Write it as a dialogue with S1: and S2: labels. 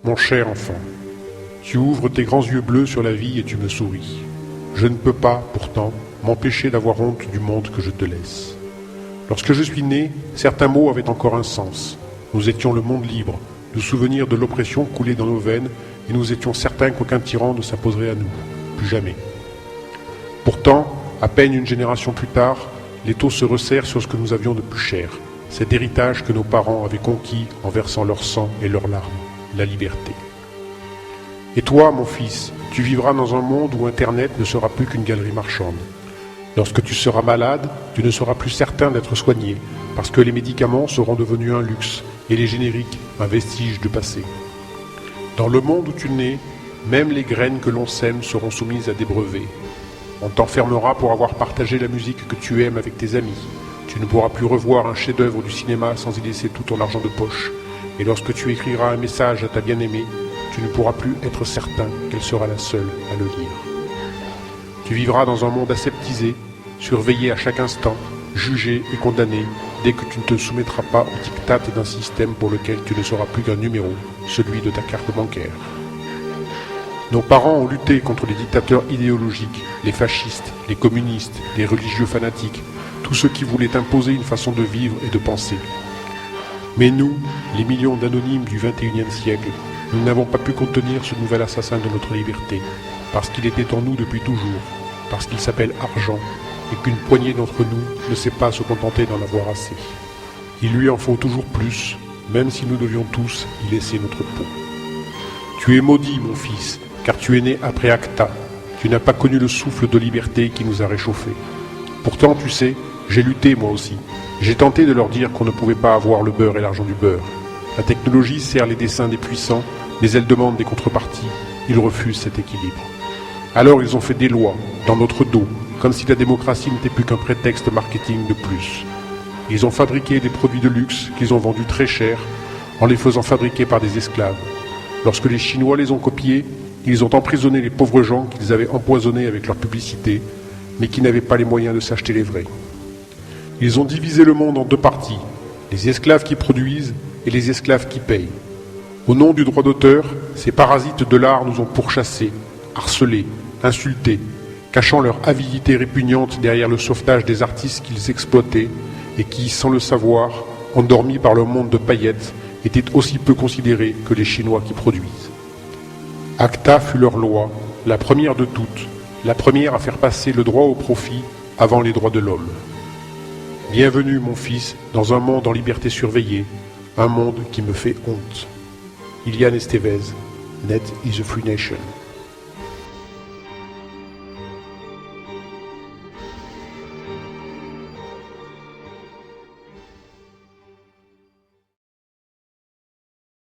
S1: Mon cher enfant, tu ouvres tes grands yeux bleus sur la vie et tu me souris. Je ne peux pas, pourtant, m'empêcher d'avoir honte du monde que je te laisse. Lorsque je suis né, certains mots avaient encore un sens. Nous étions le monde libre, le souvenir de l'oppression coulait dans nos veines et nous étions certains qu'aucun tyran ne s'imposerait à nous. Plus jamais. Pourtant, à peine une génération plus tard, l'étau se resserre sur ce que nous avions de plus cher, cet héritage que nos parents avaient conquis en versant leur sang et leurs larmes, la liberté. Et toi, mon fils, tu vivras dans un monde où Internet ne sera plus qu'une galerie marchande. Lorsque tu seras malade, tu ne seras plus certain d'être soigné, parce que les médicaments seront devenus un luxe et les génériques un vestige du passé. Dans le monde où tu nais, même les graines que l'on sème seront soumises à des brevets. On t'enfermera pour avoir partagé la musique que tu aimes avec tes amis. Tu ne pourras plus revoir un chef-d'œuvre du cinéma sans y laisser tout ton argent de poche. Et lorsque tu écriras un message à ta bien-aimée, tu ne pourras plus être certain qu'elle sera la seule à le lire. Tu vivras dans un monde aseptisé, surveillé à chaque instant, jugé et condamné dès que tu ne te soumettras pas au diktat d'un système pour lequel tu ne seras plus qu'un numéro, celui de ta carte bancaire. Nos parents ont lutté contre les dictateurs idéologiques, les fascistes, les communistes, les religieux fanatiques, tous ceux qui voulaient imposer une façon de vivre et de penser. Mais nous, les millions d'anonymes du XXIe siècle, nous n'avons pas pu contenir ce nouvel assassin de notre liberté, parce qu'il était en nous depuis toujours, parce qu'il s'appelle argent, et qu'une poignée d'entre nous ne sait pas se contenter d'en avoir assez. Il lui en faut toujours plus, même si nous devions tous y laisser notre peau. Tu es maudit, mon fils, car tu es né après Acta. Tu n'as pas connu le souffle de liberté qui nous a réchauffés. Pourtant, tu sais, j'ai lutté moi aussi. J'ai tenté de leur dire qu'on ne pouvait pas avoir le beurre et l'argent du beurre. La technologie sert les desseins des puissants, mais elle demande des contreparties. Ils refusent cet équilibre. Alors ils ont fait des lois, dans notre dos, comme si la démocratie n'était plus qu'un prétexte marketing de plus. Ils ont fabriqué des produits de luxe qu'ils ont vendus très cher, en les faisant fabriquer par des esclaves. Lorsque les Chinois les ont copiés, ils ont emprisonné les pauvres gens qu'ils avaient empoisonnés avec leur publicité, mais qui n'avaient pas les moyens de s'acheter les vrais. Ils ont divisé le monde en deux parties, les esclaves qui produisent et les esclaves qui payent. Au nom du droit d'auteur, ces parasites de l'art nous ont pourchassés, harcelés, insultés, cachant leur avidité répugnante derrière le sauvetage des artistes qu'ils exploitaient et qui, sans le savoir, endormis par le monde de paillettes, étaient aussi peu considérés que les Chinois qui produisent. Acta fut leur loi, la première de toutes, la première à faire passer le droit au profit avant les droits de l'homme. Bienvenue, mon fils, dans un monde en liberté surveillée, un monde qui me fait honte. Ilian Estevez, Net is a Free Nation.